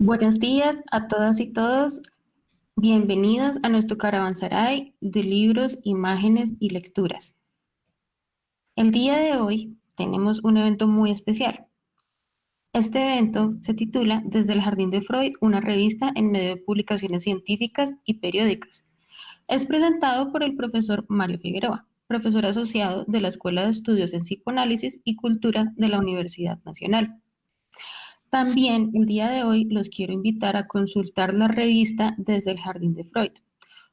Buenos días a todas y todos. Bienvenidos a nuestro caravanserai de libros, imágenes y lecturas. El día de hoy tenemos un evento muy especial. Este evento se titula Desde el Jardín de Freud, una revista en medio de publicaciones científicas y periódicas. Es presentado por el profesor Mario Figueroa, profesor asociado de la Escuela de Estudios en Psicoanálisis y Cultura de la Universidad Nacional. También el día de hoy los quiero invitar a consultar la revista Desde el Jardín de Freud,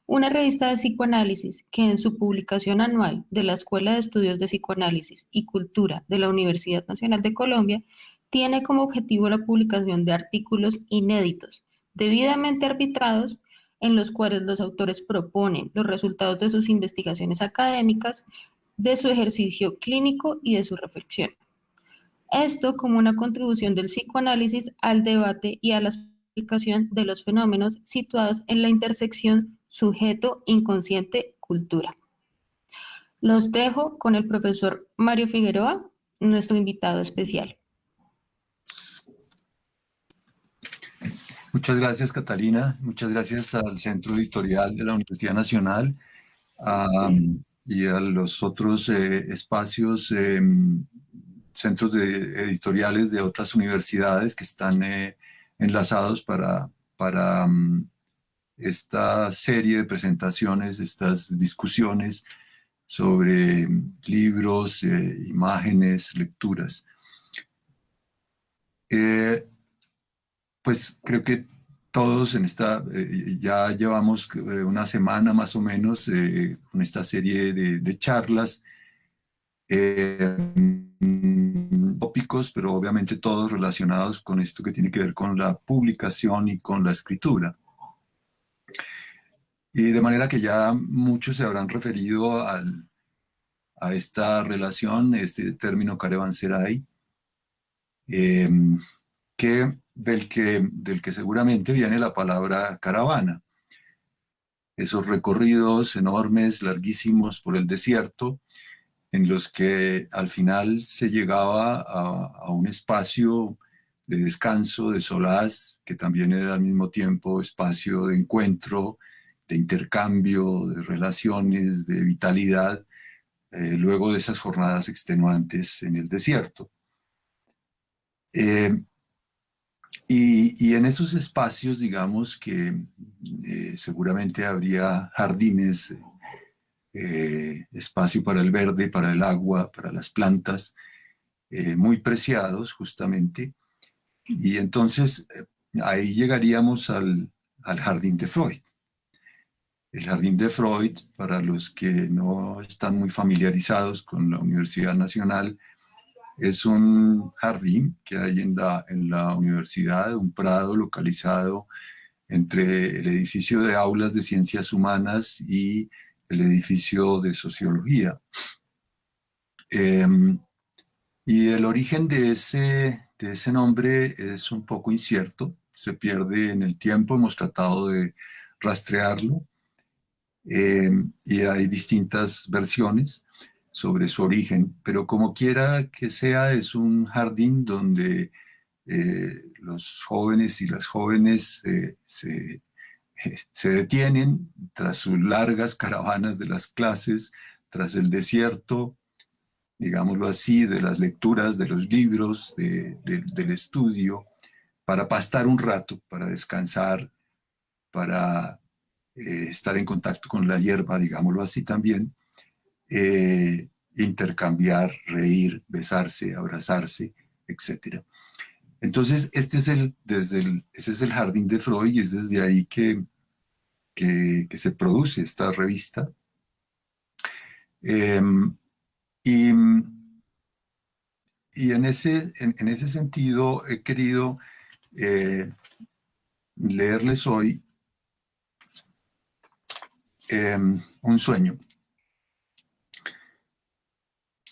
una revista de psicoanálisis que en su publicación anual de la Escuela de Estudios de Psicoanálisis y Cultura de la Universidad Nacional de Colombia tiene como objetivo la publicación de artículos inéditos, debidamente arbitrados, en los cuales los autores proponen los resultados de sus investigaciones académicas, de su ejercicio clínico y de su reflexión. Esto como una contribución del psicoanálisis al debate y a la explicación de los fenómenos situados en la intersección sujeto-inconsciente-cultura. Los dejo con el profesor Mario Figueroa, nuestro invitado especial. Muchas gracias, Catalina. Muchas gracias al Centro Editorial de la Universidad Nacional y a los otros espacios, centros editoriales de otras universidades que están enlazados para esta serie de presentaciones, estas discusiones sobre libros, imágenes, lecturas. Pues creo que todos en ya llevamos una semana más o menos con esta serie de charlas, tópicos, pero obviamente todos relacionados con esto que tiene que ver con la publicación y con la escritura. Y de manera que ya muchos se habrán referido a esta relación, este término caravanserai, del que seguramente viene la palabra caravana. Esos recorridos enormes, larguísimos por el desierto, en los que al final se llegaba a un espacio de descanso, de solaz, que también era al mismo tiempo espacio de encuentro, de intercambio, de relaciones, de vitalidad, luego de esas jornadas extenuantes en el desierto. Y en esos espacios, digamos que seguramente habría jardines, espacio para el verde, para el agua, para las plantas, muy preciados justamente. Y entonces ahí llegaríamos al jardín de Freud. El jardín de Freud, para los que no están muy familiarizados con la Universidad Nacional, es un jardín que hay en la universidad, un prado localizado entre el edificio de aulas de ciencias humanas y el edificio de sociología. Y el origen de ese nombre es un poco incierto, se pierde en el tiempo, hemos tratado de rastrearlo, y hay distintas versiones sobre su origen, pero como quiera que sea, es un jardín donde los jóvenes y las jóvenes se detienen tras sus largas caravanas de las clases, tras el desierto, digámoslo así, de las lecturas, de los libros, del estudio, para pastar un rato, para descansar, para estar en contacto con la hierba, digámoslo así también, intercambiar, reír, besarse, abrazarse, etc. Entonces, ese es el jardín de Freud y es desde ahí que se produce esta revista. Y, y en ese sentido he querido leerles hoy un sueño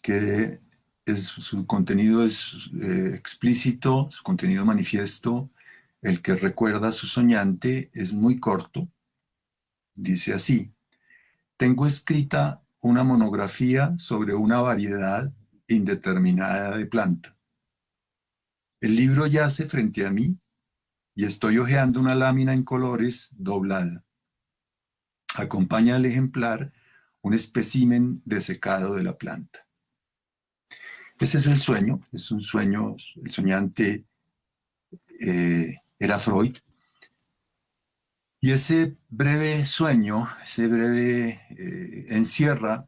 que su contenido es explícito, su contenido manifiesto. El que recuerda a su soñante es muy corto. Dice así: tengo escrita una monografía sobre una variedad indeterminada de planta. El libro yace frente a mí y estoy hojeando una lámina en colores doblada. Acompaña al ejemplar un espécimen desecado de la planta. Ese es el sueño, es un sueño, el soñante era Freud. Y ese breve sueño, encierra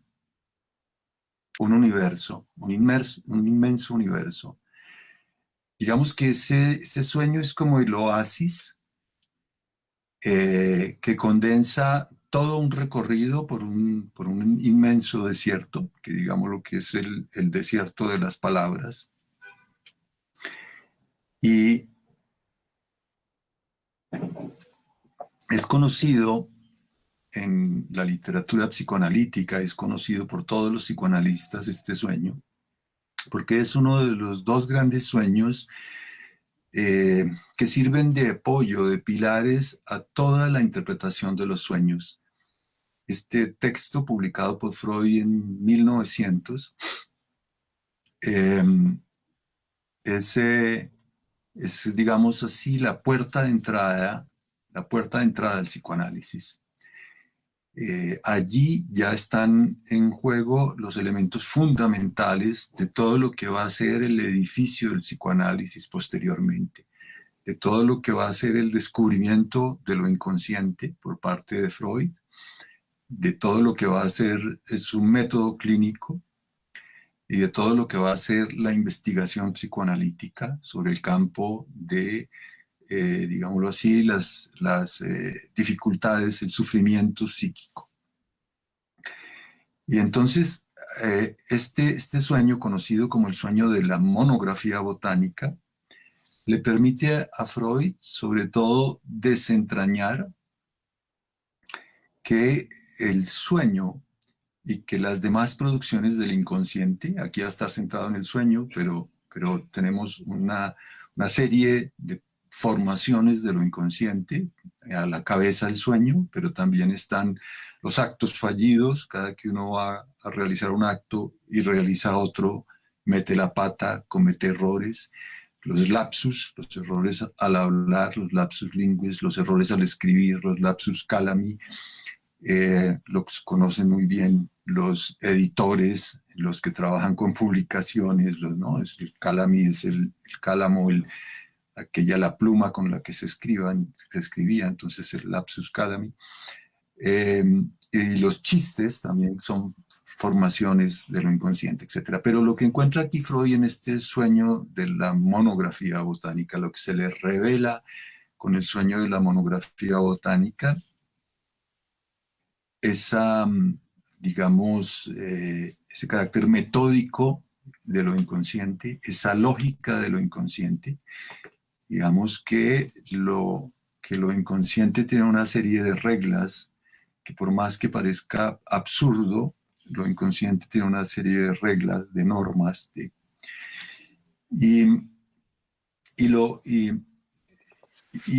un universo, un inmenso universo. Digamos que ese sueño es como el oasis que condensa todo un recorrido por un inmenso desierto, que digamos lo que es el desierto de las palabras. Y es conocido en la literatura psicoanalítica, es conocido por todos los psicoanalistas este sueño, porque es uno de los dos grandes sueños que sirven de apoyo, de pilares a toda la interpretación de los sueños. Este texto, publicado por Freud en 1900, es, digamos así, la puerta de entrada al psicoanálisis. Allí ya están en juego los elementos fundamentales de todo lo que va a ser el edificio del psicoanálisis posteriormente, de todo lo que va a ser el descubrimiento de lo inconsciente por parte de Freud, de todo lo que va a ser su método clínico y de todo lo que va a ser la investigación psicoanalítica sobre el campo de, digámoslo así, las dificultades, el sufrimiento psíquico. Y entonces, este sueño, conocido como el sueño de la monografía botánica, le permite a Freud, sobre todo, desentrañar que el sueño y que las demás producciones del inconsciente, aquí va a estar centrado en el sueño, pero tenemos una serie de formaciones de lo inconsciente, a la cabeza del sueño, pero también están los actos fallidos, cada que uno va a realizar un acto y realiza otro, mete la pata, comete errores, los lapsus, los errores al hablar, los lapsus linguis, los errores al escribir, los lapsus calami, los conocen muy bien los editores, los que trabajan con publicaciones, ¿no? El calami es el cálamo, aquella la pluma con la que se escribía, entonces el lapsus calami. Y los chistes también son formaciones de lo inconsciente, etc. Pero lo que encuentra aquí Freud en este sueño de la monografía botánica, lo que se le revela con el sueño de la monografía botánica, esa, digamos, ese carácter metódico de lo inconsciente, esa lógica de lo inconsciente, digamos que lo inconsciente tiene una serie de reglas que por más que parezca absurdo, lo inconsciente tiene una serie de reglas, de normas, y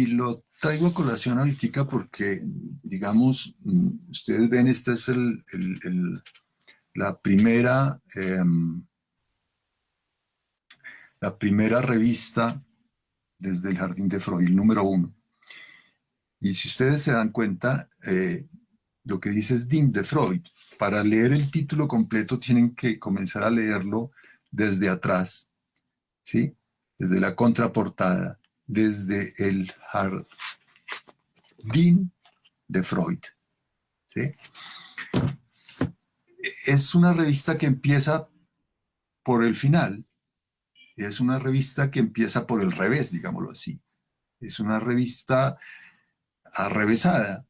lo traigo a colación ahorita porque, digamos, ustedes ven, esta es la primera revista desde el Jardín de Freud, el número 1. Y si ustedes se dan cuenta, lo que dice es DIN de Freud. Para leer el título completo tienen que comenzar a leerlo desde atrás, ¿sí? Desde la contraportada, desde el Jardín de Freud, ¿sí? Es una revista que empieza por el final, es una revista que empieza por el revés, digámoslo así. Es una revista arrevesada,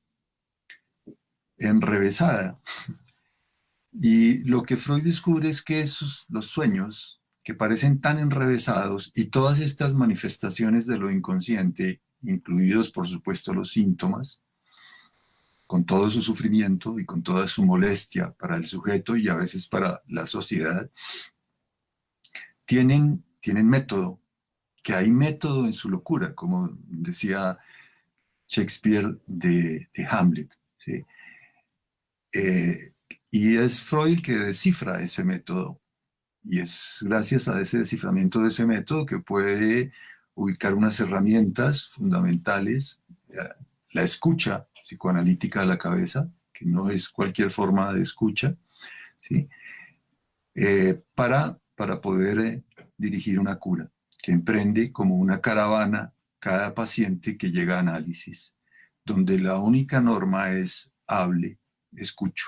enrevesada. Y lo que Freud descubre es que los sueños que parecen tan enrevesados y todas estas manifestaciones de lo inconsciente, incluidos por supuesto los síntomas, con todo su sufrimiento y con toda su molestia para el sujeto y a veces para la sociedad, tienen método, que hay método en su locura, como decía Shakespeare de Hamlet, ¿sí? Y es Freud el que descifra ese método. Y es gracias a ese desciframiento de ese método que puede ubicar unas herramientas fundamentales, la escucha psicoanalítica de la cabeza, que no es cualquier forma de escucha, ¿sí? Para poder dirigir una cura, que emprende como una caravana cada paciente que llega a análisis, donde la única norma es hable, escucho.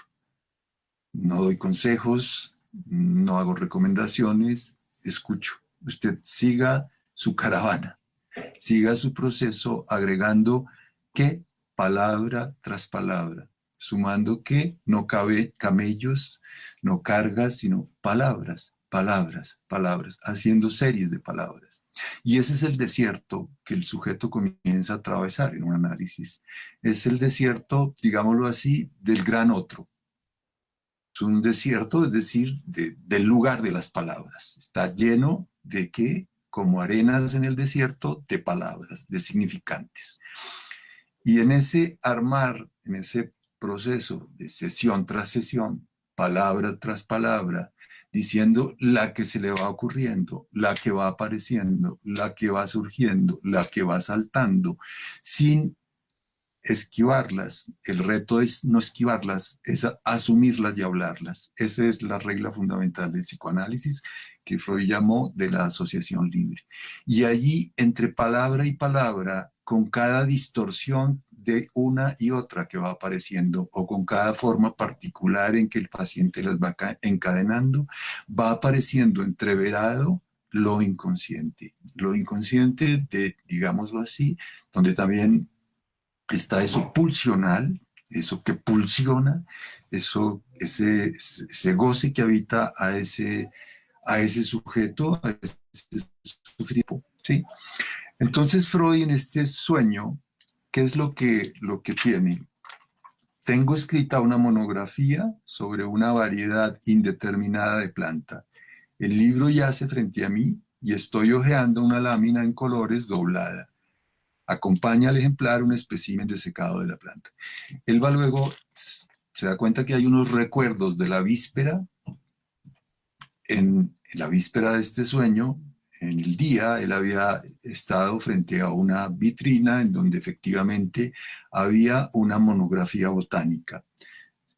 No doy consejos, no hago recomendaciones, escucho. Usted siga su caravana, siga su proceso agregando que palabra tras palabra, sumando que no cabe camellos, no cargas, sino palabras, palabras, palabras, haciendo series de palabras. Y ese es el desierto que el sujeto comienza a atravesar en un análisis. Es el desierto, digámoslo así, del gran otro. Es un desierto, es decir, del lugar de las palabras. Está lleno de qué, como arenas en el desierto, de palabras, de significantes. Y en ese armar, en ese proceso de sesión tras sesión, palabra tras palabra, diciendo la que se le va ocurriendo, la que va apareciendo, la que va surgiendo, la que va saltando, sin esquivarlas. El reto es no esquivarlas, es asumirlas y hablarlas. Esa es la regla fundamental del psicoanálisis que Freud llamó de la asociación libre. Y allí, entre palabra y palabra, con cada distorsión de una y otra que va apareciendo, o con cada forma particular en que el paciente las va encadenando, va apareciendo entreverado lo inconsciente de, digámoslo así, donde también está eso pulsional, eso que pulsiona, ese goce que habita a ese sujeto, a ese sufrimiento, ¿sí? Entonces Freud en este sueño, ¿qué es lo que tiene? Tengo escrita una monografía sobre una variedad indeterminada de planta. El libro yace frente a mí y estoy hojeando una lámina en colores doblada. Acompaña al ejemplar un espécimen de secado de la planta. Él va luego, se da cuenta que hay unos recuerdos de la víspera, en la víspera de este sueño, en el día, él había estado frente a una vitrina en donde efectivamente había una monografía botánica.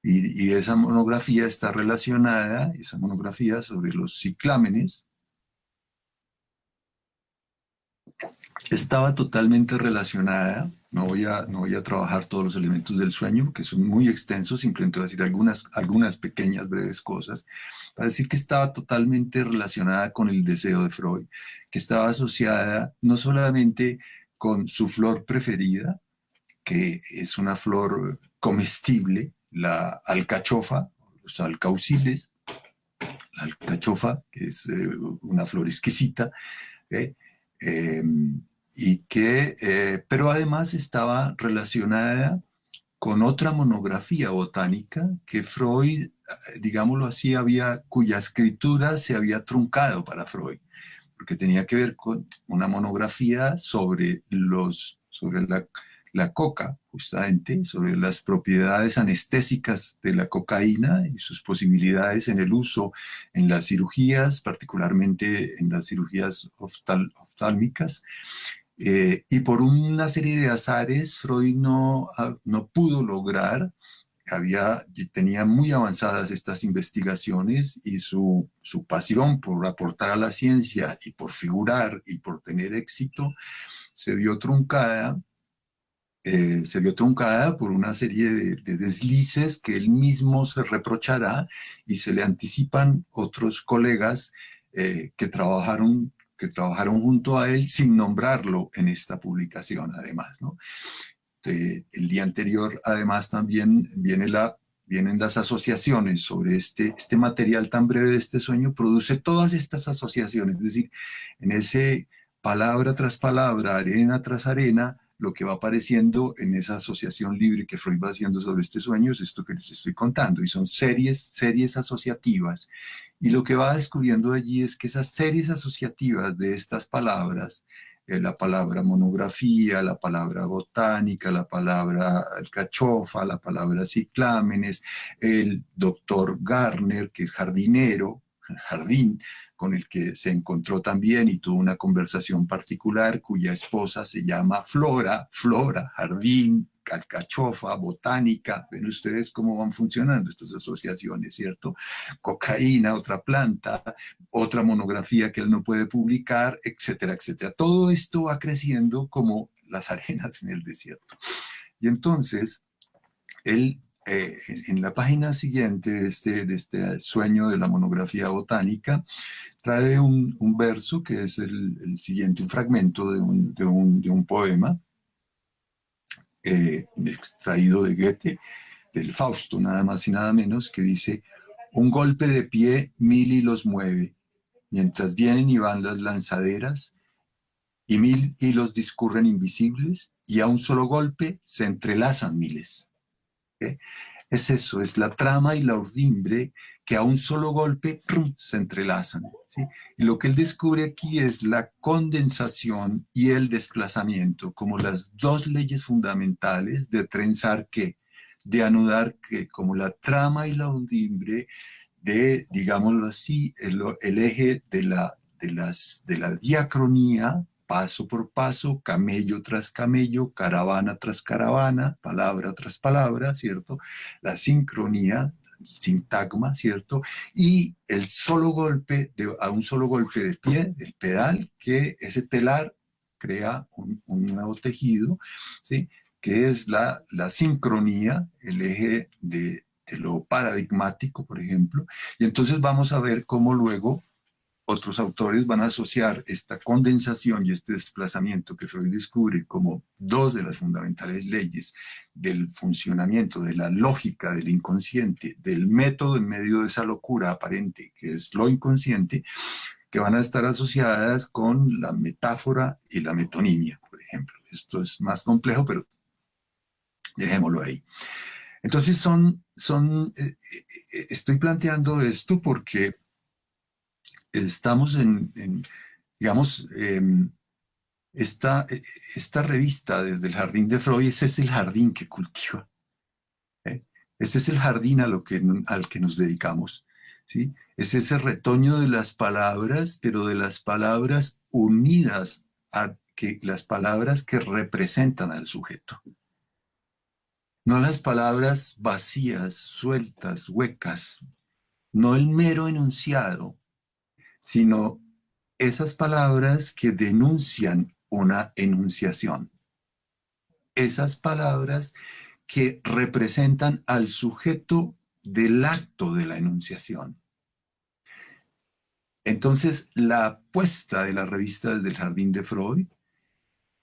Y esa monografía está relacionada, esa monografía sobre los ciclámenes, estaba totalmente relacionada. No voy a trabajar todos los elementos del sueño, que son muy extensos, simplemente voy a decir algunas pequeñas, breves cosas, para decir que estaba totalmente relacionada con el deseo de Freud, que estaba asociada no solamente con su flor preferida, que es una flor comestible, la alcachofa, los alcauciles, la alcachofa, que es una flor exquisita, ¿eh? Eh, pero además estaba relacionada con otra monografía botánica que Freud, digámoslo así, cuya escritura se había truncado para Freud, porque tenía que ver con una monografía sobre la coca, justamente, sobre las propiedades anestésicas de la cocaína y sus posibilidades en el uso en las cirugías, particularmente en las cirugías oftálmicas. Y por una serie de azares, Freud no pudo lograr, tenía muy avanzadas estas investigaciones y su pasión por aportar a la ciencia y por figurar y por tener éxito se vio truncada por una serie de deslices que él mismo se reprochará y se le anticipan otros colegas que trabajaron junto a él sin nombrarlo en esta publicación, además, ¿no? El día anterior, además, también vienen las asociaciones sobre este material tan breve de este sueño, produce todas estas asociaciones, es decir, en ese palabra tras palabra, arena tras arena, lo que va apareciendo en esa asociación libre que Freud va haciendo sobre este sueño es esto que les estoy contando, y son series asociativas. Y lo que va descubriendo allí es que esas series asociativas de estas palabras, la palabra monografía, la palabra botánica, la palabra alcachofa, la palabra ciclámenes, el doctor Garner, que es jardinero, jardín con el que se encontró también y tuvo una conversación particular, cuya esposa se llama Flora, jardín, alcachofa, botánica. Ven ustedes cómo van funcionando estas asociaciones, ¿cierto? Cocaína, otra planta, otra monografía que él no puede publicar, etcétera, etcétera. Todo esto va creciendo como las arenas en el desierto. Y entonces, él, en la página siguiente de este sueño de la monografía botánica, trae un verso que es el siguiente, un fragmento de un poema extraído de Goethe, del Fausto, nada más y nada menos, que dice: un golpe de pie 1000 hilos mueve, mientras vienen y van las lanzaderas, y 1000 hilos discurren invisibles, y a un solo golpe se entrelazan miles. ¿Okay? Es eso, es la trama y la urdimbre que a un solo golpe ¡prum!, se entrelazan. ¿Sí? Y lo que él descubre aquí es la condensación y el desplazamiento como las dos leyes fundamentales de trenzar qué, de anudar qué, como la trama y la urdimbre de, digámoslo así, el eje de la diacronía, paso por paso, camello tras camello, caravana tras caravana, palabra tras palabra, ¿cierto? La sincronía, sintagma, ¿cierto? Y el solo golpe, a un solo golpe de pie, del pedal, que ese telar crea un nuevo tejido, ¿sí? Que es la sincronía, el eje de lo paradigmático, por ejemplo. Y entonces vamos a ver cómo luego otros autores van a asociar esta condensación y este desplazamiento que Freud descubre como dos de las fundamentales leyes del funcionamiento, de la lógica del inconsciente, del método en medio de esa locura aparente que es lo inconsciente, que van a estar asociadas con la metáfora y la metonimia, por ejemplo. Esto es más complejo, pero dejémoslo ahí. Entonces estoy planteando esto porque estamos digamos, esta revista desde el jardín de Freud, ese es el jardín que cultiva. ¿Eh? Ese es el jardín al que nos dedicamos. ¿Sí? Es ese retoño de las palabras, pero de las palabras unidas a las palabras que representan al sujeto. No las palabras vacías, sueltas, huecas, no el mero enunciado, sino esas palabras que denuncian una enunciación. Esas palabras que representan al sujeto del acto de la enunciación. Entonces, la apuesta de la revista desde el jardín de Freud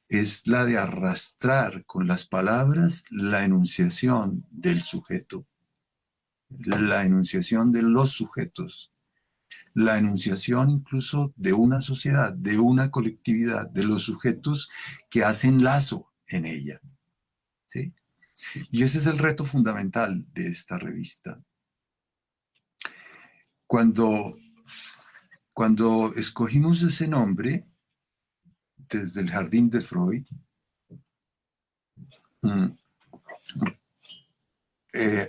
es la de arrastrar con las palabras la enunciación del sujeto, la enunciación de los sujetos, la enunciación incluso de una sociedad, de una colectividad, de los sujetos que hacen lazo en ella. ¿Sí? Y ese es el reto fundamental de esta revista. Cuando escogimos ese nombre, desde el jardín de Freud,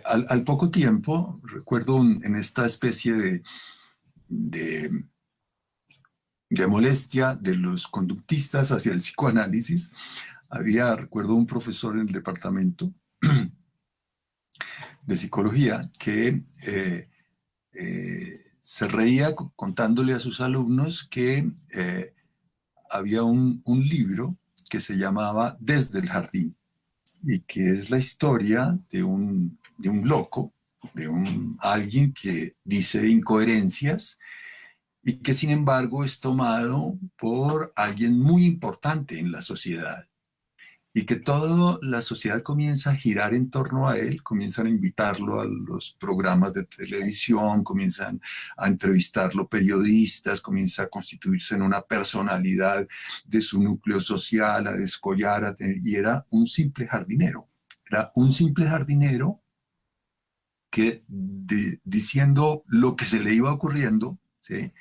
al poco tiempo, recuerdo en esta especie de molestia de los conductistas hacia el psicoanálisis, recuerdo un profesor en el departamento de psicología que se reía contándole a sus alumnos que había un libro que se llamaba Desde el Jardín, y que es la historia de un loco, alguien que dice incoherencias y que sin embargo es tomado por alguien muy importante en la sociedad. Y que toda la sociedad comienza a girar en torno a él, comienzan a invitarlo a los programas de televisión, comienzan a entrevistarlo periodistas, comienza a constituirse en una personalidad de su núcleo social, a descollar, y era un simple jardinero. Era un simple jardinero que diciendo lo que se le iba ocurriendo, ¿sí?,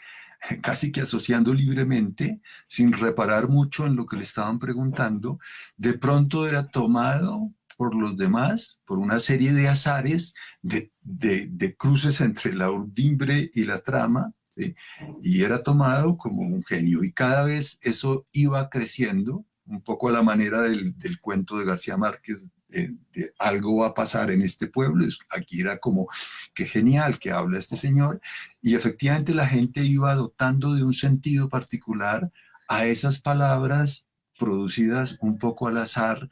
casi que asociando libremente, sin reparar mucho en lo que le estaban preguntando, de pronto era tomado por los demás, por una serie de azares, de cruces entre la urdimbre y la trama, ¿sí? Y era tomado como un genio. Y cada vez eso iba creciendo, un poco a la manera del cuento de García Márquez, de algo va a pasar en este pueblo. Aquí era como, qué genial que habla este señor. Y efectivamente la gente iba dotando de un sentido particular a esas palabras producidas un poco al azar,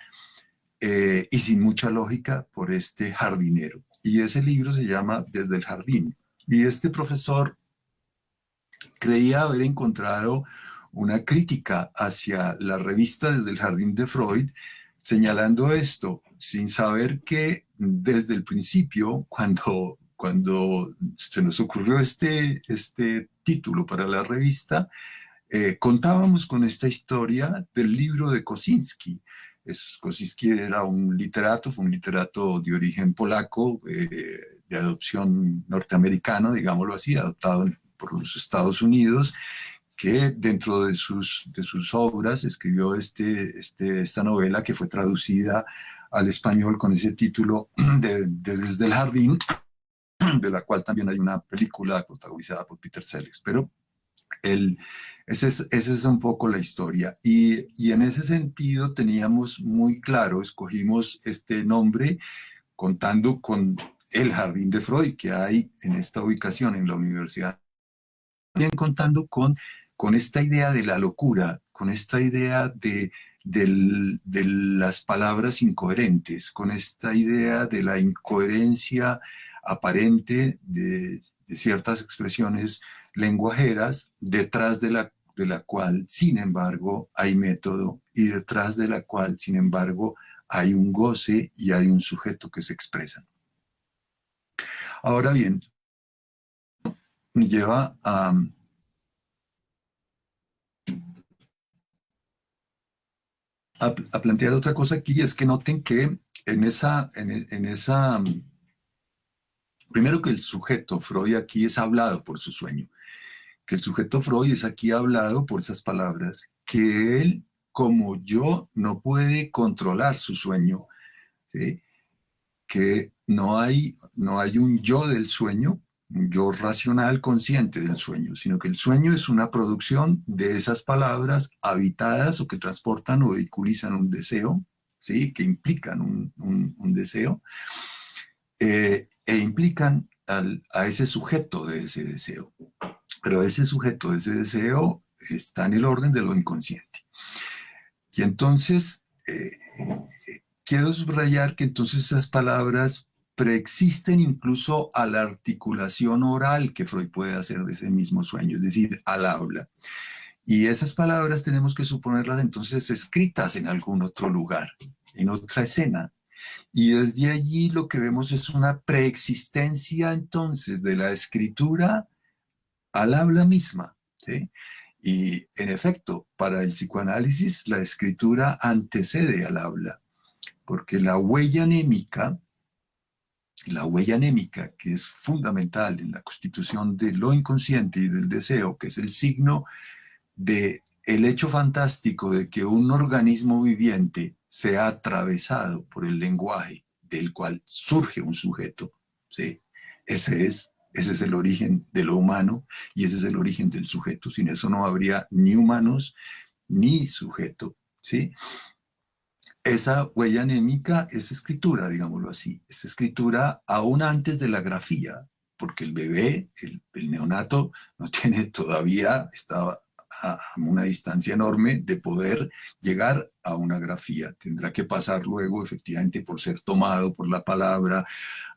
y sin mucha lógica por este jardinero. Y ese libro se llama Desde el Jardín. Y este profesor creía haber encontrado una crítica hacia la revista Desde el Jardín de Freud, señalando esto, sin saber que desde el principio, cuando se nos ocurrió este título para la revista, contábamos con esta historia del libro de Kosinski. Kosinski era fue un literato de origen polaco, de adopción norteamericano, digámoslo así, adoptado por los Estados Unidos, que dentro de sus obras escribió esta novela que fue traducida al español con ese título de Desde el Jardín, de la cual también hay una película protagonizada por Peter Sellers. Pero esa es un poco la historia. Y en ese sentido teníamos muy claro, escogimos este nombre contando con el Jardín de Freud que hay en esta ubicación en la universidad. También contando con esta idea de la locura, con esta idea de las palabras incoherentes, con esta idea de la incoherencia aparente de ciertas expresiones lenguajeras, detrás de la cual, sin embargo, hay método, y detrás de la cual, sin embargo, hay un goce y hay un sujeto que se expresan. Ahora bien, me lleva a plantear otra cosa aquí, es que noten que primero que el sujeto Freud aquí es hablado por su sueño, que el sujeto Freud es aquí hablado por esas palabras, que él, como yo, no puede controlar su sueño, ¿sí? Que no hay un yo del sueño, un yo racional consciente del sueño, sino que el sueño es una producción de esas palabras habitadas o que transportan o vehiculizan un deseo, ¿sí? Que implican un deseo, e implican a ese sujeto de ese deseo. Pero ese sujeto de ese deseo está en el orden de lo inconsciente. Y entonces, quiero subrayar que entonces esas palabras preexisten incluso a la articulación oral que Freud puede hacer de ese mismo sueño, es decir, al habla. Y esas palabras tenemos que suponerlas entonces escritas en algún otro lugar, en otra escena. Y desde allí lo que vemos es una preexistencia entonces de la escritura al habla misma, ¿sí? Y en efecto, para el psicoanálisis, la escritura antecede al habla, porque la huella anémica, que es fundamental en la constitución de lo inconsciente y del deseo, que es el signo de el hecho fantástico de que un organismo viviente sea atravesado por el lenguaje del cual surge un sujeto, ¿sí? Ese es el origen de lo humano y ese es el origen del sujeto. Sin eso no habría ni humanos ni sujeto, ¿sí? Esa huella anémica es escritura, digámoslo así. Es escritura aún antes de la grafía, porque el bebé, el neonato, no tiene todavía, está a una distancia enorme de poder llegar a una grafía. Tendrá que pasar luego, efectivamente, por ser tomado por la palabra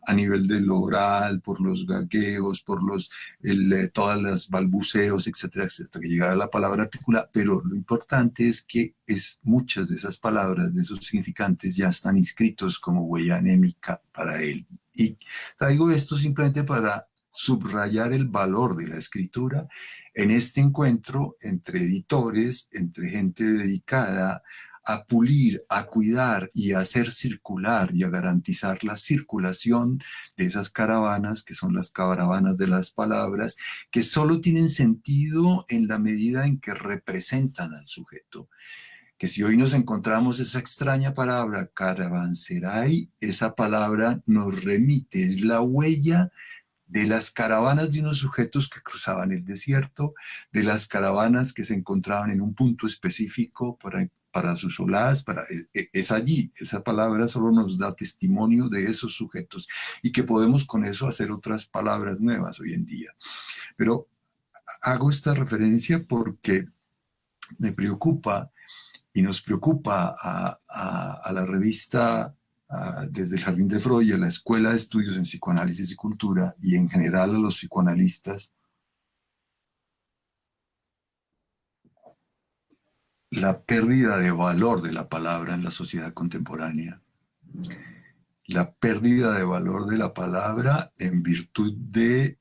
a nivel del oral, por los gagueos, por todas las balbuceos, etcétera, etcétera, que llegará a la palabra articulada. Pero lo importante es que muchas de esas palabras, de esos significantes, ya están inscritos como huella anémica para él. Y traigo esto simplemente para subrayar el valor de la escritura en este encuentro entre editores, entre gente dedicada a pulir, a cuidar y a hacer circular y a garantizar la circulación de esas caravanas, que son las caravanas de las palabras, que solo tienen sentido en la medida en que representan al sujeto. Que si hoy nos encontramos esa extraña palabra, caravanserai, esa palabra nos remite, es la huella de las caravanas de unos sujetos que cruzaban el desierto, de las caravanas que se encontraban en un punto específico para sus soladas, es allí, esa palabra solo nos da testimonio de esos sujetos y que podemos con eso hacer otras palabras nuevas hoy en día. Pero hago esta referencia porque me preocupa y nos preocupa a la revista, desde el Jardín de Freud y a la Escuela de Estudios en Psicoanálisis y Cultura, y en general a los psicoanalistas, la pérdida de valor de la palabra en la sociedad contemporánea. La pérdida de valor de la palabra en virtud de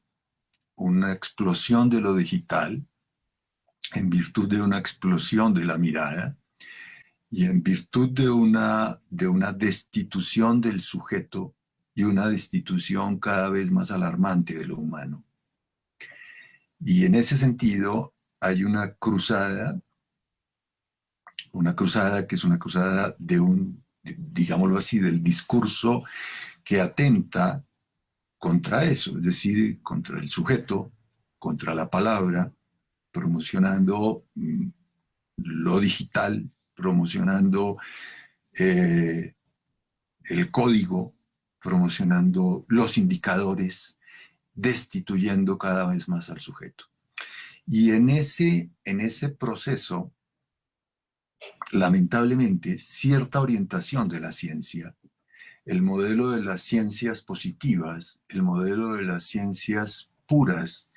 una explosión de lo digital, en virtud de una explosión de la mirada, y en virtud de una destitución del sujeto y una destitución cada vez más alarmante de lo humano. Y en ese sentido hay una cruzada que es una cruzada digámoslo así, del discurso que atenta contra eso, es decir, contra el sujeto, contra la palabra, promocionando lo digital, promocionando el código, promocionando los indicadores, destituyendo cada vez más al sujeto. Y en ese proceso, lamentablemente, cierta orientación de la ciencia, el modelo de las ciencias positivas, el modelo de las ciencias puras,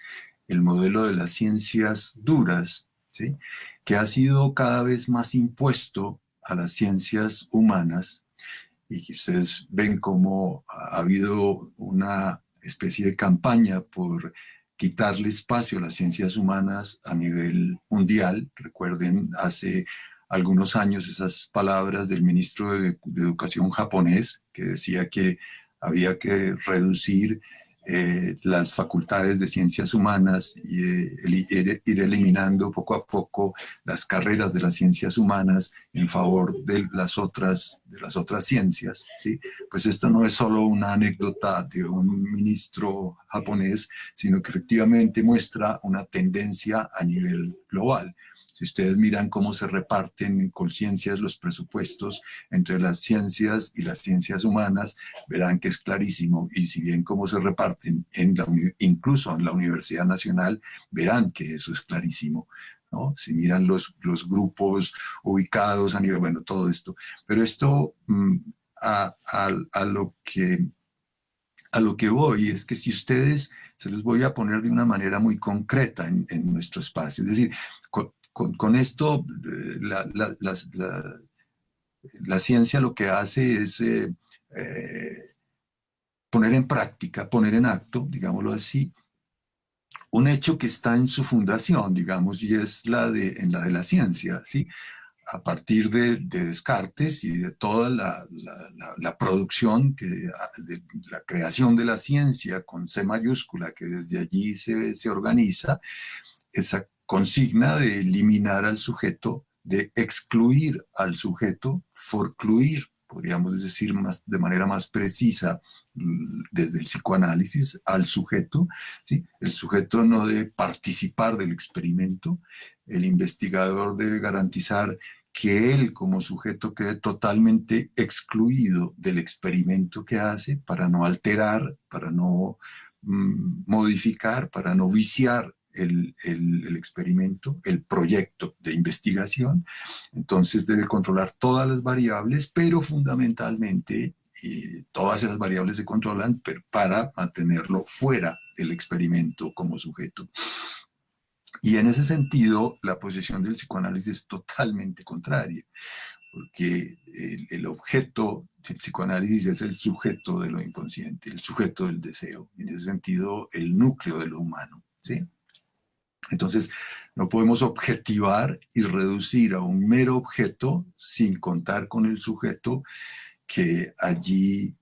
el modelo de las ciencias duras, ¿sí?, que ha sido cada vez más impuesto a las ciencias humanas, y que ustedes ven cómo ha habido una especie de campaña por quitarle espacio a las ciencias humanas a nivel mundial. Recuerden hace algunos años esas palabras del ministro de Educación japonés, que decía que había que reducir las facultades de ciencias humanas y ir eliminando poco a poco las carreras de las ciencias humanas en favor de las otras ciencias, ¿sí? Pues esto no es solo una anécdota de un ministro japonés, sino que efectivamente muestra una tendencia a nivel global. Si ustedes miran cómo se reparten en conciencias los presupuestos entre las ciencias y las ciencias humanas, verán que es clarísimo. Y si bien cómo se reparten incluso en la Universidad Nacional, verán que eso es clarísimo, ¿no? Si miran los grupos ubicados a nivel, bueno, todo esto. Pero esto a lo que voy es que si ustedes, se los voy a poner de una manera muy concreta en nuestro espacio, es decir, con esto la ciencia lo que hace es poner en práctica, poner en acto, digámoslo así, un hecho que está en su fundación, digamos, y es en la de la ciencia, ¿sí? A partir de Descartes y de toda la producción, de la creación de la ciencia con C mayúscula, que desde allí se organiza, esa consigna de eliminar al sujeto, de excluir al sujeto, forcluir, podríamos decir de manera más precisa, desde el psicoanálisis, al sujeto, ¿sí? El sujeto no debe participar del experimento, el investigador debe garantizar que él como sujeto quede totalmente excluido del experimento que hace para no alterar, para no modificar, para no viciar el experimento, el proyecto de investigación. Entonces debe controlar todas las variables, pero fundamentalmente todas esas variables se controlan para mantenerlo fuera del experimento como sujeto. Y en ese sentido, la posición del psicoanálisis es totalmente contraria, porque el objeto del psicoanálisis es el sujeto de lo inconsciente, el sujeto del deseo, en ese sentido, el núcleo de lo humano, ¿sí? Entonces, no podemos objetivar y reducir a un mero objeto sin contar con el sujeto que allí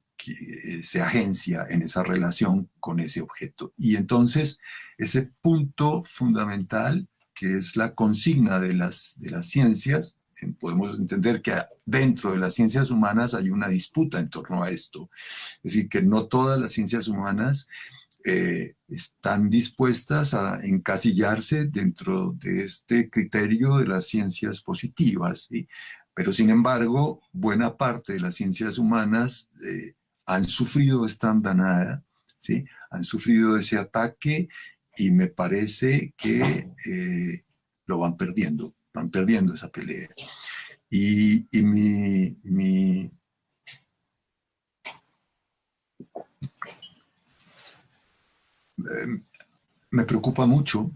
se agencia en esa relación con ese objeto. Y entonces, ese punto fundamental, que es la consigna de las ciencias, podemos entender que dentro de las ciencias humanas hay una disputa en torno a esto. Es decir, que no todas las ciencias humanas están dispuestas a encasillarse dentro de este criterio de las ciencias positivas, ¿sí? Pero sin embargo, buena parte de las ciencias humanas han sufrido esta andanada, ¿sí? Han sufrido ese ataque y me parece que lo van perdiendo esa pelea. Y me preocupa mucho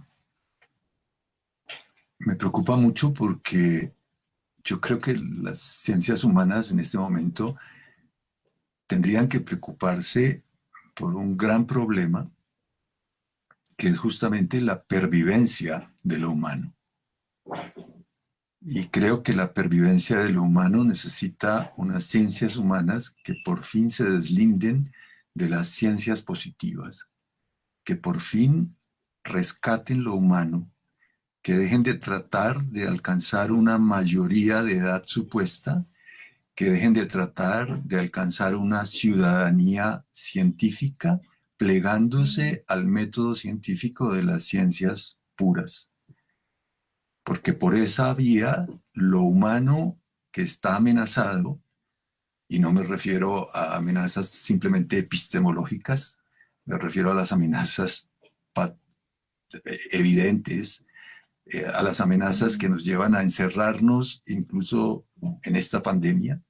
porque yo creo que las ciencias humanas en este momento tendrían que preocuparse por un gran problema que es justamente la pervivencia de lo humano. Y creo que la pervivencia de lo humano necesita unas ciencias humanas que por fin se deslinden de las ciencias positivas, que por fin rescaten lo humano, que dejen de tratar de alcanzar una mayoría de edad supuesta, que dejen de tratar de alcanzar una ciudadanía científica plegándose al método científico de las ciencias puras. Porque por esa vía, lo humano que está amenazado, y no me refiero a amenazas simplemente epistemológicas, me refiero a las amenazas evidentes, a las amenazas que nos llevan a encerrarnos incluso en esta pandemia,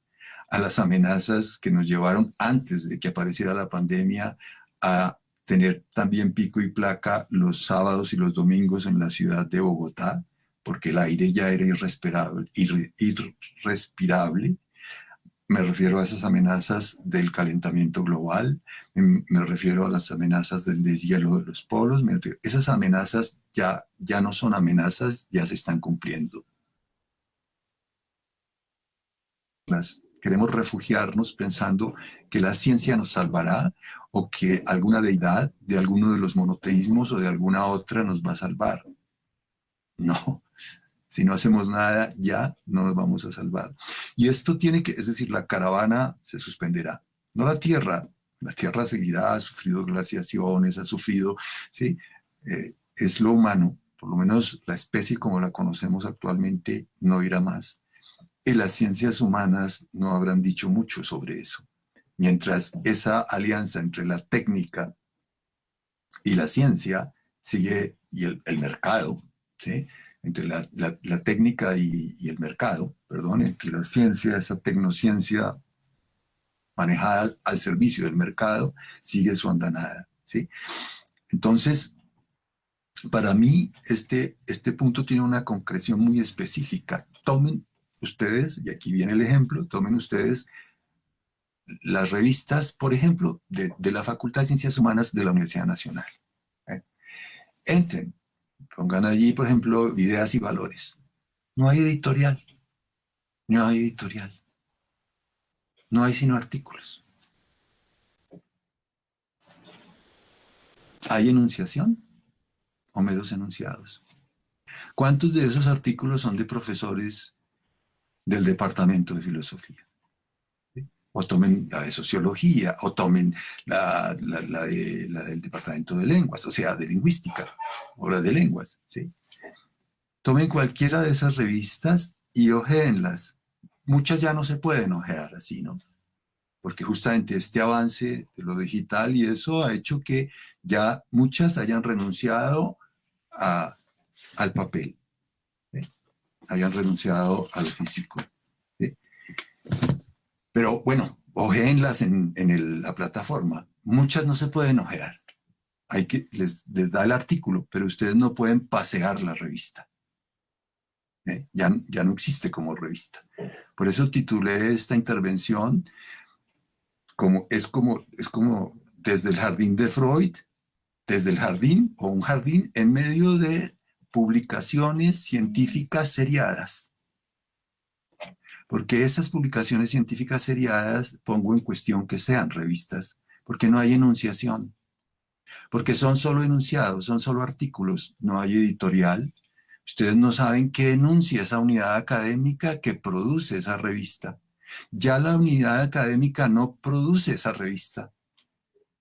a las amenazas que nos llevaron antes de que apareciera la pandemia a tener también pico y placa los sábados y los domingos en la ciudad de Bogotá, porque el aire ya era irrespirable. Me refiero a esas amenazas del calentamiento global, me refiero a las amenazas del deshielo de los polos, esas amenazas ya no son amenazas, ya se están cumpliendo. Queremos refugiarnos pensando que la ciencia nos salvará o que alguna deidad de alguno de los monoteísmos o de alguna otra nos va a salvar. No, si no hacemos nada, ya no nos vamos a salvar. Y esto tiene que, es decir, la caravana se suspenderá. No la Tierra seguirá, ha sufrido glaciaciones, ha sufrido, ¿sí? Es lo humano, por lo menos la especie como la conocemos actualmente no irá más. Y las ciencias humanas no habrán dicho mucho sobre eso. Mientras esa alianza entre la técnica y la ciencia sigue, y el mercado, ¿sí? Entre la técnica y el mercado, perdón, entre la ciencia, esa tecnociencia manejada al servicio del mercado, sigue su andanada, ¿sí? Entonces, para mí, este punto tiene una concreción muy específica. Tomen ustedes, y aquí viene el ejemplo, tomen ustedes las revistas, por ejemplo, de la Facultad de Ciencias Humanas de la Universidad Nacional. Entren, pongan allí, por ejemplo, ideas y valores. No hay editorial. No hay editorial. No hay sino artículos. ¿Hay enunciación o meros enunciados? ¿Cuántos de esos artículos son de profesores del departamento de filosofía? ¿Sí? O tomen la de sociología, o tomen la del departamento de lenguas, o sea, de lingüística, o la de lenguas, ¿sí? Tomen cualquiera de esas revistas y ojéenlas. Muchas ya no se pueden ojear así, ¿no? Porque justamente este avance de lo digital y eso ha hecho que ya muchas hayan renunciado al papel, ¿sí? Hayan renunciado a lo físico, ¿sí? Pero bueno, ojéenlas en la plataforma. Muchas no se pueden ojear. Les da el artículo, pero ustedes no pueden pasear la revista. Ya no existe como revista. Por eso titulé esta intervención es como desde el jardín de Freud, desde el jardín o un jardín en medio de publicaciones científicas seriadas. Porque esas publicaciones científicas seriadas pongo en cuestión que sean revistas, porque no hay enunciación, porque son solo enunciados, son solo artículos, no hay editorial. Ustedes no saben qué enuncia esa unidad académica que produce esa revista. Ya la unidad académica no produce esa revista.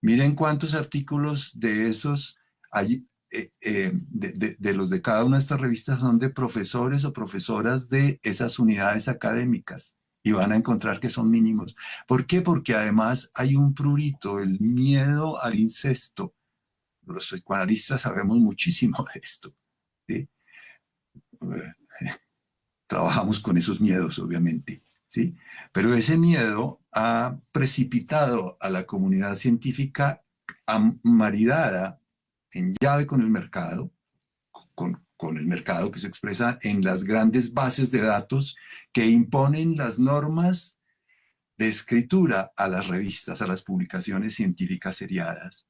Miren cuántos artículos de esos hay, de los de cada una de estas revistas son de profesores o profesoras de esas unidades académicas y van a encontrar que son mínimos. ¿Por qué? Porque además hay un prurito, el miedo al incesto. Los psicoanalistas sabemos muchísimo de esto, ¿sí? Trabajamos con esos miedos, obviamente, ¿sí? Pero ese miedo ha precipitado a la comunidad científica maridada en llave con el mercado, con el mercado que se expresa en las grandes bases de datos que imponen las normas de escritura a las revistas, a las publicaciones científicas seriadas,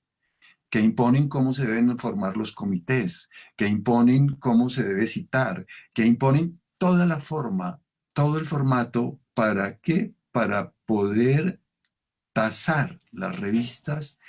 que imponen cómo se deben formar los comités, que imponen cómo se debe citar, que imponen toda la forma, todo el formato, ¿para qué? Para poder tasar las revistas,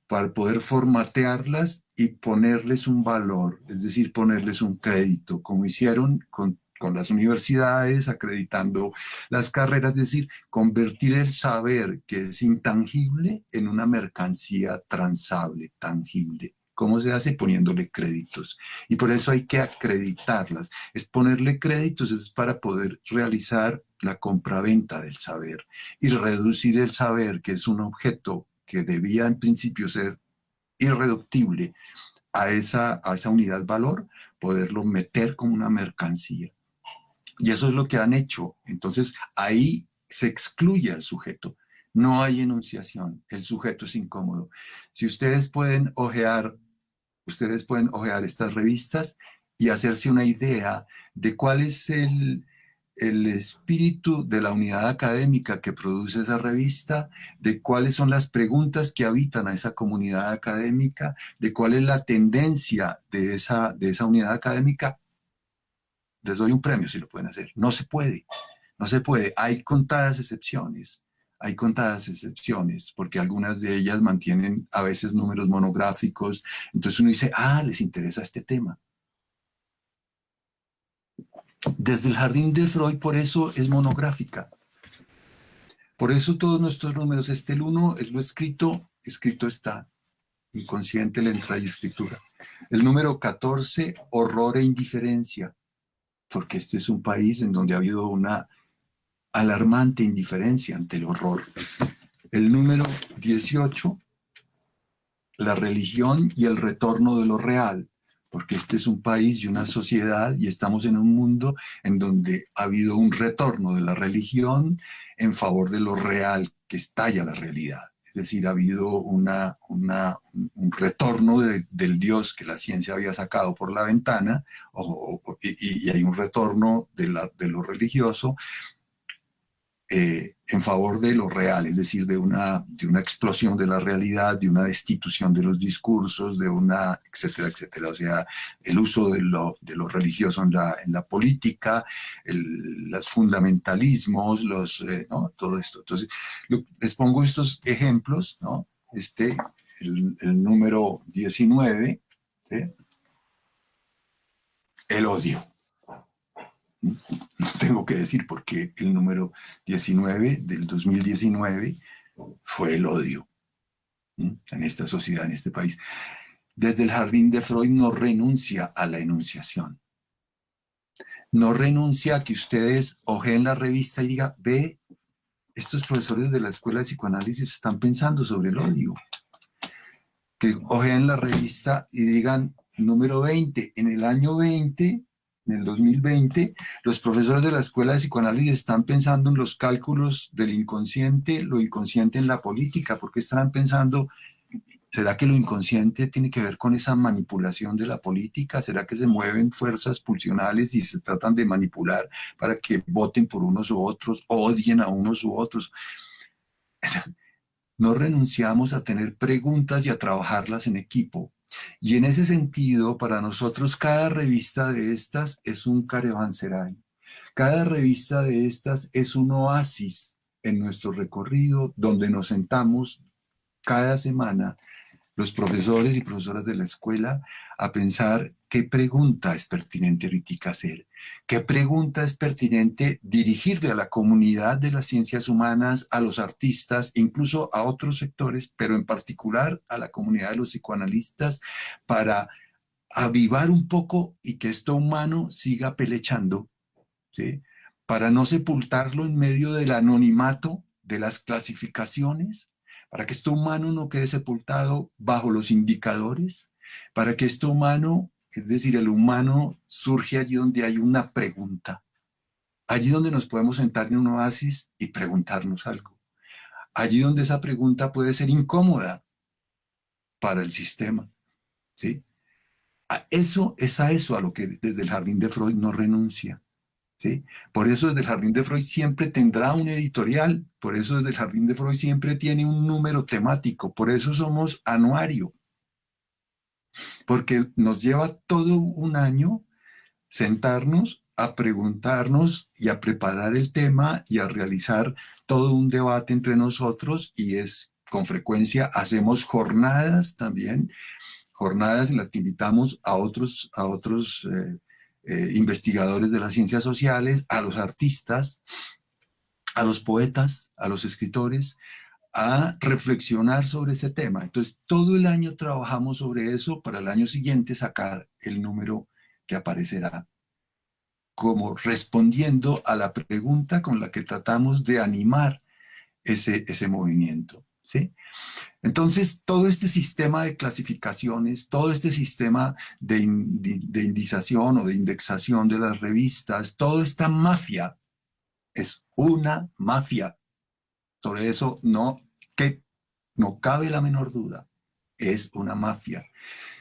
para poder formatearlas y ponerles un valor, es decir, ponerles un crédito, como hicieron con las universidades, acreditando las carreras, es decir, convertir el saber que es intangible en una mercancía transable, tangible. ¿Cómo se hace? Poniéndole créditos. Y por eso hay que acreditarlas. Es ponerle créditos, es para poder realizar la compraventa del saber y reducir el saber, que es un objeto que debía en principio ser irreductible a esa unidad valor, poderlo meter como una mercancía. Y eso es lo que han hecho. Entonces ahí se excluye al sujeto. No hay enunciación. El sujeto es incómodo. Si ustedes pueden ojear estas revistas y hacerse una idea de cuál es el espíritu de la unidad académica que produce esa revista, de cuáles son las preguntas que habitan a esa comunidad académica, de cuál es la tendencia de esa unidad académica. Les doy un premio si lo pueden hacer. No se puede, no se puede. Hay contadas excepciones. Hay contadas excepciones, porque algunas de ellas mantienen a veces números monográficos. Entonces uno dice, les interesa este tema. Desde el jardín de Freud, por eso es monográfica. Por eso todos nuestros números, el 1 es lo escrito está, inconsciente, letra y escritura. El número 14, horror e indiferencia, porque este es un país en donde ha habido una alarmante indiferencia ante el horror. El número 18, la religión y el retorno de lo real, porque este es un país y una sociedad y estamos en un mundo en donde ha habido un retorno de la religión en favor de lo real, que estalla la realidad. Es decir, ha habido un retorno del Dios que la ciencia había sacado por la ventana y hay un retorno de lo religioso en favor de lo real, es decir, de una explosión de la realidad, de una destitución de los discursos, etcétera, etcétera. O sea, el uso de lo religioso en la política, los fundamentalismos, ¿no? Todo esto. Entonces, les pongo estos ejemplos, ¿no? El número 19, ¿sí? El odio. No tengo que decir porque el número 19 del 2019 fue el odio en esta sociedad, en este país. Desde el jardín de Freud no renuncia a la enunciación. No renuncia a que ustedes ojeen la revista y digan, ve, estos profesores de la Escuela de Psicoanálisis están pensando sobre el odio. Que ojeen la revista y digan, número 20, en el año 20... En el 2020, los profesores de la Escuela de Psicoanálisis están pensando en los cálculos del inconsciente, lo inconsciente en la política, porque estarán pensando, ¿será que lo inconsciente tiene que ver con esa manipulación de la política? ¿Será que se mueven fuerzas pulsionales y se tratan de manipular para que voten por unos u otros, odien a unos u otros? No renunciamos a tener preguntas y a trabajarlas en equipo. Y en ese sentido, para nosotros, cada revista de estas es un caravanserai. Cada revista de estas es un oasis en nuestro recorrido donde nos sentamos cada semana los profesores y profesoras de la escuela a pensar ¿qué pregunta es pertinente ahorita hacer? ¿Qué pregunta es pertinente dirigirle a la comunidad de las ciencias humanas, a los artistas, incluso a otros sectores, pero en particular a la comunidad de los psicoanalistas, para avivar un poco y que esto humano siga pelechando, ¿sí? Para no sepultarlo en medio del anonimato de las clasificaciones, para que esto humano no quede sepultado bajo los indicadores, para que esto humano, es decir, el humano surge allí donde hay una pregunta, allí donde nos podemos sentar en un oasis y preguntarnos algo, allí donde esa pregunta puede ser incómoda para el sistema, ¿sí? Eso es a eso a lo que desde el jardín de Freud no renuncia. ¿Sí? Por eso desde el Jardín de Freud siempre tendrá un editorial, por eso desde el Jardín de Freud siempre tiene un número temático, por eso somos anuario, porque nos lleva todo un año sentarnos a preguntarnos y a preparar el tema y a realizar todo un debate entre nosotros y es con frecuencia hacemos jornadas también, jornadas en las que invitamos a otros investigadores de las ciencias sociales, a los artistas, a los poetas, a los escritores, a reflexionar sobre ese tema. Entonces, todo el año trabajamos sobre eso para el año siguiente sacar el número que aparecerá como respondiendo a la pregunta con la que tratamos de animar ese movimiento, ¿sí? Entonces, todo este sistema de clasificaciones, todo este sistema de indización o de indexación de las revistas, toda esta mafia es una mafia. Sobre eso no cabe la menor duda. Es una mafia.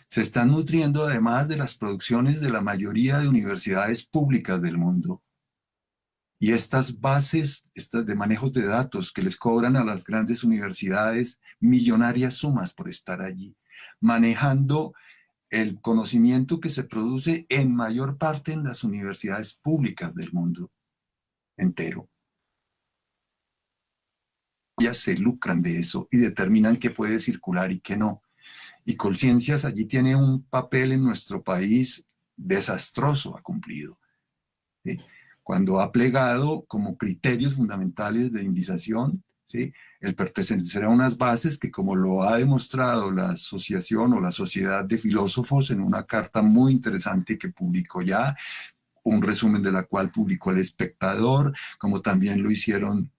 Se están nutriendo además de las producciones de la mayoría de universidades públicas del mundo. Y estas bases de manejos de datos que les cobran a las grandes universidades millonarias sumas por estar allí, manejando el conocimiento que se produce en mayor parte en las universidades públicas del mundo entero. Ellas se lucran de eso y determinan qué puede circular y qué no. Y Colciencias allí tiene un papel en nuestro país desastroso, ha cumplido, ¿sí? Cuando ha plegado como criterios fundamentales de indización, ¿sí? El pertenecer a unas bases que, como lo ha demostrado la asociación o la sociedad de filósofos en una carta muy interesante que publicó ya, un resumen de la cual publicó El Espectador, como también lo hicieron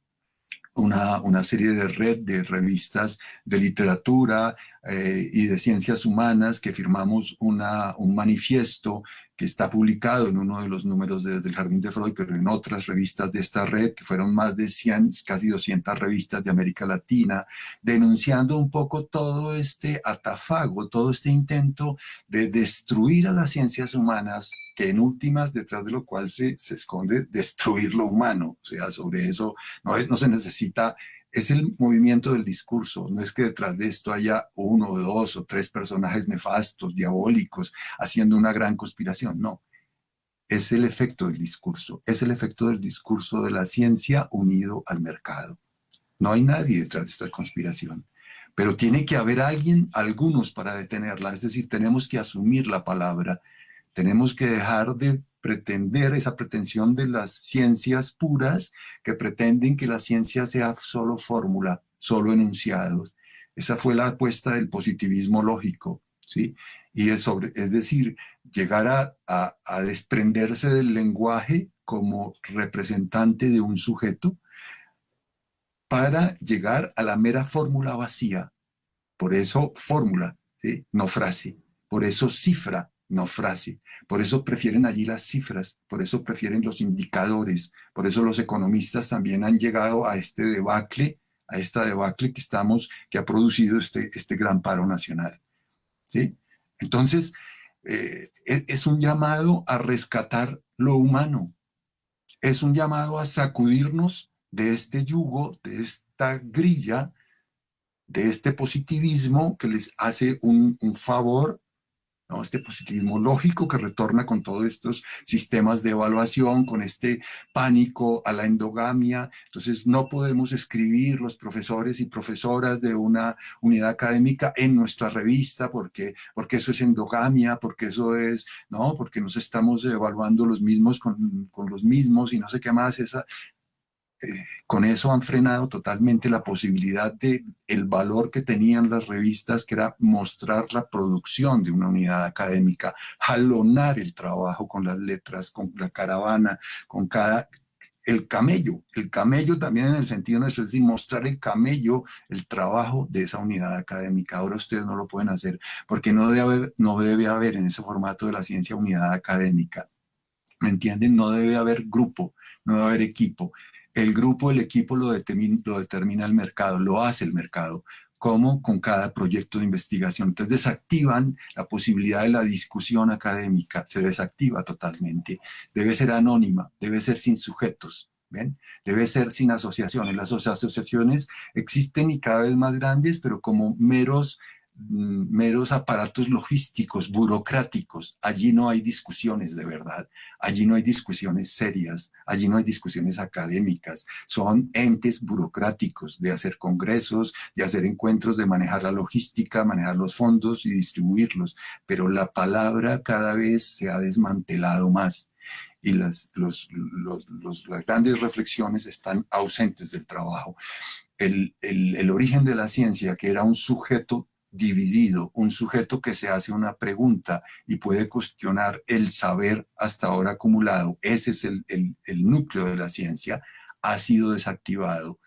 una serie de red de revistas de literatura y de ciencias humanas que firmamos un manifiesto que está publicado en uno de los números Desde el Jardín de Freud, pero en otras revistas de esta red, que fueron más de 100, casi 200 revistas de América Latina, denunciando un poco todo este atafago, todo este intento de destruir a las ciencias humanas, que en últimas, detrás de lo cual se esconde destruir lo humano. O sea, sobre eso no se necesita, es el movimiento del discurso, no es que detrás de esto haya uno, dos o tres personajes nefastos, diabólicos, haciendo una gran conspiración, no. Es el efecto del discurso, es el efecto del discurso de la ciencia unido al mercado. No hay nadie detrás de esta conspiración, pero tiene que haber alguien, algunos para detenerla, es decir, tenemos que asumir la palabra, tenemos que dejar de pretender esa pretensión de las ciencias puras que pretenden que la ciencia sea solo fórmula, solo enunciados. Esa fue la apuesta del positivismo lógico, ¿sí? Y es decir, llegar a desprenderse del lenguaje como representante de un sujeto para llegar a la mera fórmula vacía. Por eso fórmula, ¿sí? No frase. Por eso cifra, no frase. Por eso prefieren allí las cifras, por eso prefieren los indicadores, por eso los economistas también han llegado a este debacle, a esta debacle que ha producido este gran paro nacional, ¿sí? Entonces, es un llamado a rescatar lo humano, es un llamado a sacudirnos de este yugo, de esta grilla, de este positivismo que les hace un favor ¿no? Este positivismo lógico que retorna con todos estos sistemas de evaluación, con este pánico a la endogamia. Entonces no podemos escribir los profesores y profesoras de una unidad académica en nuestra revista porque eso es endogamia, porque eso es, ¿no? Porque nos estamos evaluando los mismos con los mismos y no sé qué más. Con eso han frenado totalmente la posibilidad de el valor que tenían las revistas, que era mostrar la producción de una unidad académica, jalonar el trabajo con las letras, con la caravana, con cada... el camello también en el sentido nuestro, es decir, mostrar el camello, el trabajo de esa unidad académica. Ahora ustedes no lo pueden hacer porque no debe haber en ese formato de la ciencia unidad académica. ¿Me entienden? No debe haber grupo, no debe haber equipo. El grupo, el equipo lo determina el mercado, lo hace el mercado, como con cada proyecto de investigación. Entonces desactivan la posibilidad de la discusión académica, se desactiva totalmente. Debe ser anónima, debe ser sin sujetos, ¿ven? Debe ser sin asociaciones. Las asociaciones existen y cada vez más grandes, pero como meros aparatos logísticos, burocráticos. Allí no hay discusiones de verdad, allí no hay discusiones serias, allí no hay discusiones académicas. Son entes burocráticos de hacer congresos, de hacer encuentros, de manejar la logística, manejar los fondos y distribuirlos. Pero la palabra cada vez se ha desmantelado más y las grandes reflexiones están ausentes del trabajo. El origen de la ciencia, que era un sujeto dividido, un sujeto que se hace una pregunta y puede cuestionar el saber hasta ahora acumulado, ese es el núcleo de la ciencia, ha sido desactivado.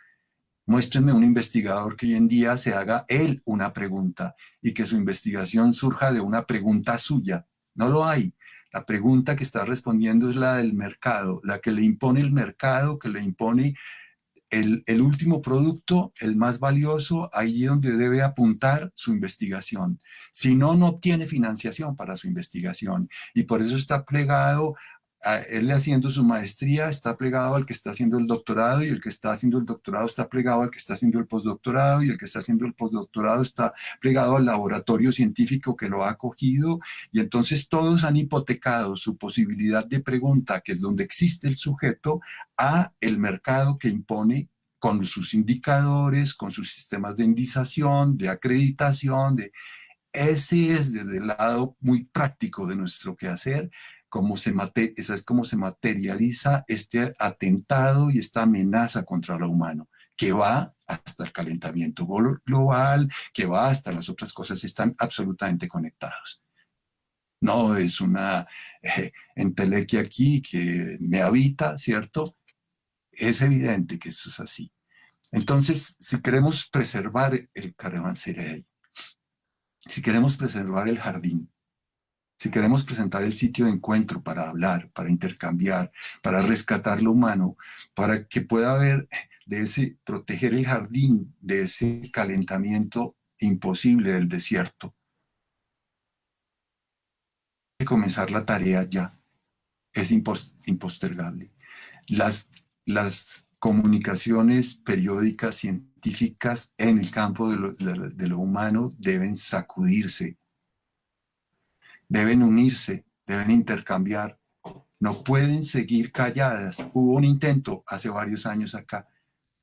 Muéstrenme un investigador que hoy en día se haga él una pregunta y que su investigación surja de una pregunta suya. No lo hay. La pregunta que está respondiendo es la del mercado, la que le impone el mercado, que le impone el último producto, el más valioso, ahí es donde debe apuntar su investigación. Si no, no obtiene financiación para su investigación y por eso está plegado a él haciendo su maestría, está plegado al que está haciendo el doctorado y el que está haciendo el doctorado está plegado al que está haciendo el postdoctorado y el que está haciendo el postdoctorado está plegado al laboratorio científico que lo ha acogido y entonces todos han hipotecado su posibilidad de pregunta, que es donde existe el sujeto, a el mercado que impone con sus indicadores, con sus sistemas de indización, de acreditación, ese es desde el lado muy práctico de nuestro quehacer, esa es como se materializa este atentado y esta amenaza contra lo humano, que va hasta el calentamiento global, que va hasta las otras cosas, están absolutamente conectados. No es una entelequia aquí que me habita, ¿cierto? Es evidente que eso es así. Entonces, si queremos preservar el caravanserai, si queremos preservar el jardín, si queremos presentar el sitio de encuentro para hablar, para intercambiar, para rescatar lo humano, para que pueda haber proteger el jardín de ese calentamiento imposible del desierto, hay que comenzar la tarea ya, es impostergable. Las comunicaciones periódicas científicas en el campo de lo humano deben sacudirse, deben unirse, deben intercambiar, no pueden seguir calladas. Hubo un intento hace varios años acá,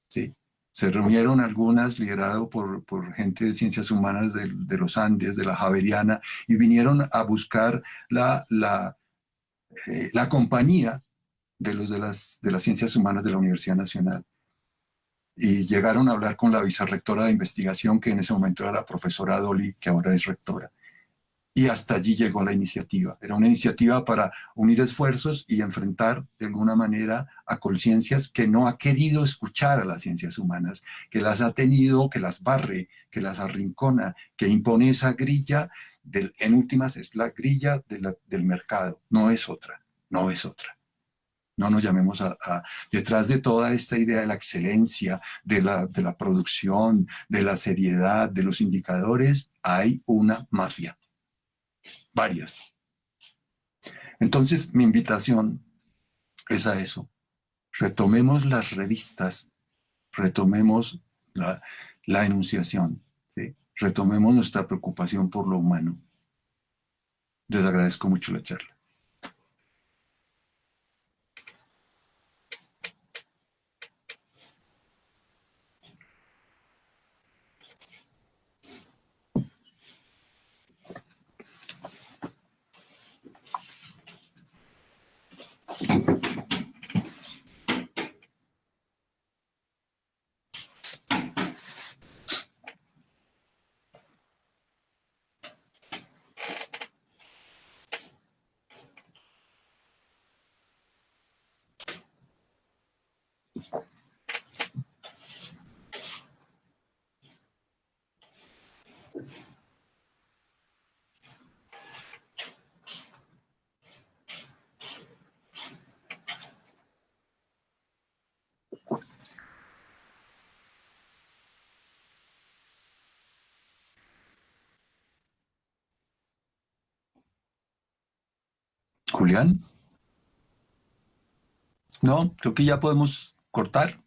¿sí? Se reunieron algunas, liderado por gente de ciencias humanas de los Andes, de la Javeriana, y vinieron a buscar la compañía de las ciencias humanas de la Universidad Nacional. Y llegaron a hablar con la vicerrectora de investigación, que en ese momento era la profesora Dolly, que ahora es rectora. Y hasta allí llegó la iniciativa. Era una iniciativa para unir esfuerzos y enfrentar de alguna manera a conciencias que no ha querido escuchar a las ciencias humanas, que las ha tenido, que las barre, que las arrincona, que impone esa grilla, en últimas es la grilla del mercado, no es otra, no es otra. No nos llamemos detrás de toda esta idea de la excelencia, de la producción, de la seriedad, de los indicadores, hay una mafia. Varias. Entonces, mi invitación es a eso. Retomemos las revistas, retomemos la enunciación, ¿sí? Retomemos nuestra preocupación por lo humano. Les agradezco mucho la charla. Julián, no, creo que ya podemos cortar.